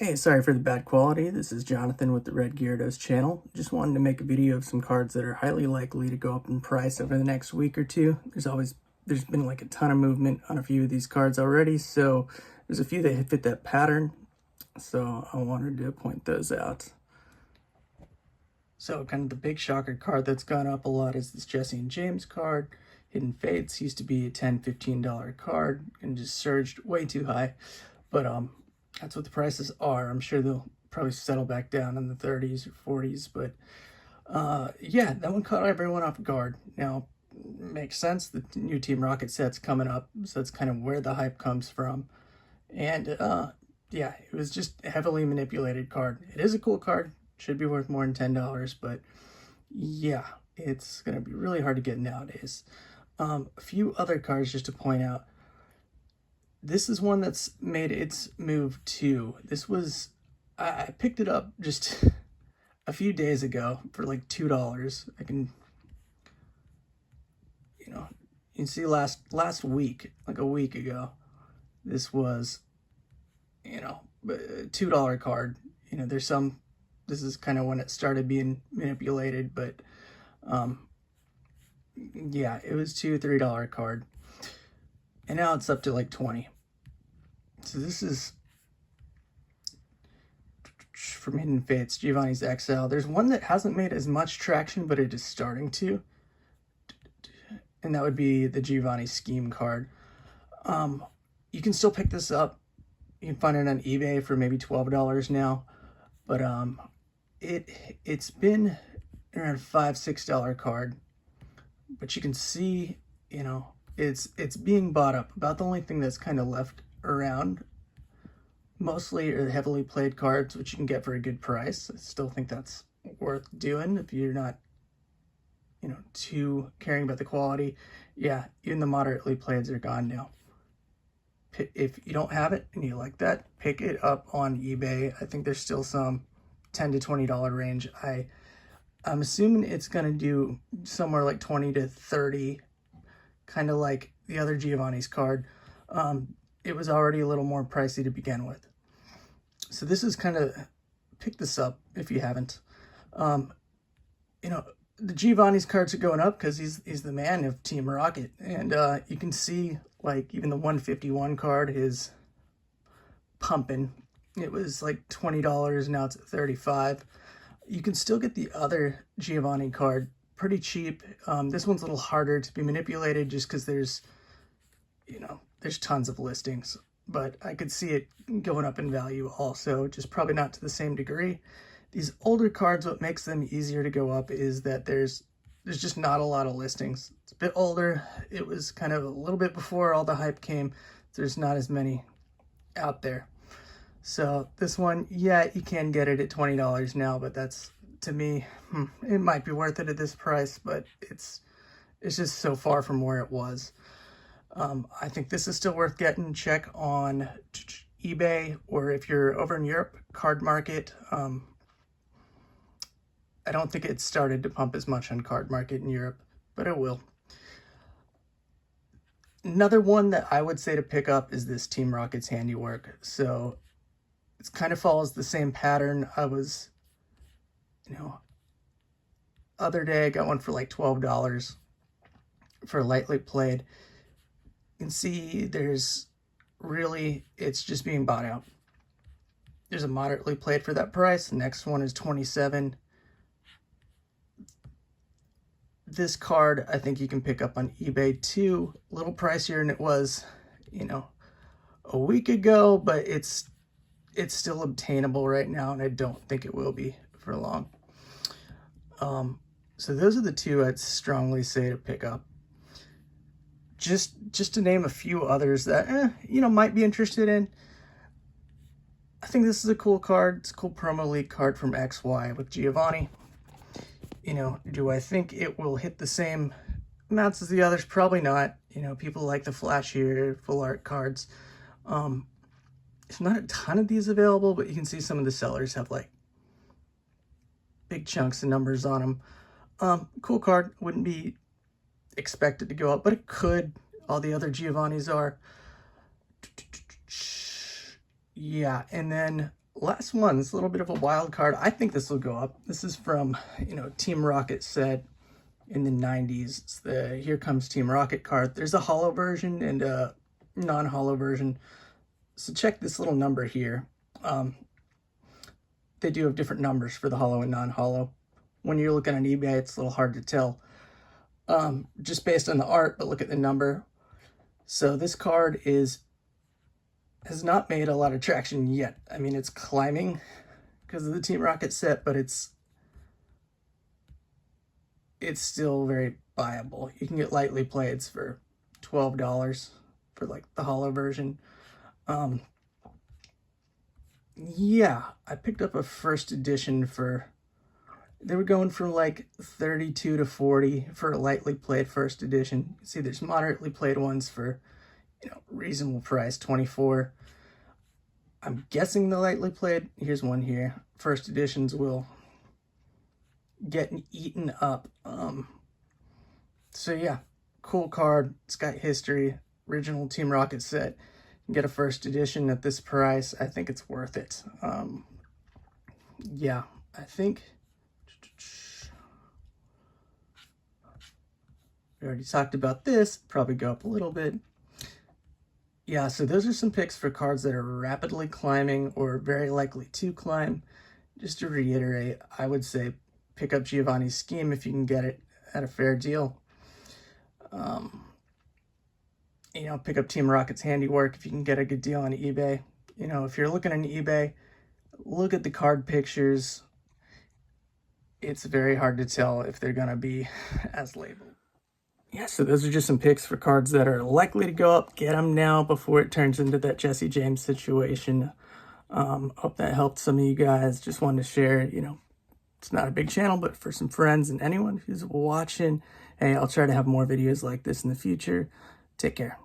Hey, sorry for the bad quality. This is Jonathan with the Red Gyarados channel. Just wanted to make a video of some cards that are highly likely to go up in price over the next week or two. There's been like a ton of movement on a few of these cards already, so there's a few that fit that pattern. So I wanted to point those out. So kind of the big shocker card that's gone up a lot is this Jesse and James card. Hidden Fates used to be a $10, $15 card and just surged way too high. But that's what the prices are. I'm sure they'll probably settle back down in the 30s or 40s, but yeah, that one caught everyone off guard. Now, makes sense. The new Team Rocket set's coming up, so that's kind of where the hype comes from. And yeah, it was just a heavily manipulated card. It is a cool card. Should be worth more than $10, but yeah, it's going to be really hard to get nowadays. A few other cards just to point out. This is one that's made its move too. This was, I picked it up just a few days ago for like $2. I can, you can see last week, like a week ago, this was, a $2 card. This is kind of when it started being manipulated, but yeah, it was $2, $3 card. And now it's up to like 20. So this is from Hidden Fates, Giovanni's Exile. There's one that hasn't made as much traction, but it is starting to. And that would be the Giovanni Scheme card. You can still pick this up. You can find it on eBay for maybe $12 now. But it's been around $5, $6 card. But you can see, it's being bought up. About the only thing that's kind of left around mostly are the heavily played cards, which you can get for a good price. I still think that's worth doing if you're not, too caring about the quality. Yeah, even the moderately playeds are gone now. If you don't have it and you like that, pick it up on eBay. I think there's still some $10 to $20 range. I'm assuming it's going to do somewhere like 20 to 30, kind of like the other Giovanni's card. It was already a little more pricey to begin with. So this is kind of, pick this up if you haven't. The Giovanni's cards are going up because he's the man of Team Rocket. And you can see, like, even the 151 card is pumping. It was like $20, now it's at $35. You can still get the other Giovanni card pretty cheap. This one's a little harder to be manipulated just because there's tons of listings. But I could see it going up in value also, just probably not to the same degree. These older cards, what makes them easier to go up is that there's just not a lot of listings. It's a bit older. It was kind of a little bit before all the hype came. There's not as many out there. So this one, yeah, you can get it at $20 now, but that's, to me, it might be worth it at this price, but it's just so far from where it was. I think this is still worth getting. Check on eBay, or if you're over in Europe, Card Market. I don't think it's started to pump as much on Card Market in Europe, but it will. Another one that I would say to pick up is this Team Rocket's Handiwork. So it kind of follows the same pattern. I was, other day I got one for like $12 for lightly played. You can see it's just being bought out. There's a moderately played for that price. The next one is $27. This card, I think you can pick up on eBay too. A little pricier than it was, a week ago, but it's still obtainable right now, and I don't think it will be for long. So those are the two I'd strongly say to pick up. Just to name a few others that, might be interested in. I think this is a cool card. It's a cool promo league card from XY with Giovanni. Do I think it will hit the same amounts as the others? Probably not. People like the flashier, full art cards. There's not a ton of these available, but you can see some of the sellers have like big chunks of numbers on them. Cool card. Wouldn't be expected to go up, but it could. All the other Giovannis are. Yeah, and then last one, it's a little bit of a wild card. I think this will go up. This is from, Team Rocket set in the 90s. It's the Here Comes Team Rocket card. There's a holo version and a non-holo version. So check this little number here. They do have different numbers for the holo and non-holo. When you're looking on eBay, it's a little hard to tell just based on the art, but look at the number. So this card has not made a lot of traction yet. I mean, it's climbing because of the Team Rocket set, but it's still very buyable. You can get lightly playeds for $12 for like the holo version. Yeah, I picked up a first edition they were going from like 32 to 40 for a lightly played first edition. See, there's moderately played ones for, reasonable price, 24. I'm guessing the lightly played, here's one here. First editions will get eaten up. So yeah, cool card. It's got history, original Team Rocket set. You can get a first edition at this price. I think it's worth it. Yeah, I think we already talked about this. Probably go up a little bit. Yeah, so those are some picks for cards that are rapidly climbing or very likely to climb. Just to reiterate, I would say pick up Giovanni's Scheme if you can get it at a fair deal. Pick up Team Rocket's Handiwork if you can get a good deal on eBay. If you're looking on eBay, look at the card pictures. It's very hard to tell if they're going to be as labeled. Yeah, so those are just some picks for cards that are likely to go up. Get them now before it turns into that Jesse James situation. Hope that helped some of you guys. Just wanted to share, it's not a big channel, but for some friends and anyone who's watching, hey, I'll try to have more videos like this in the future. Take care.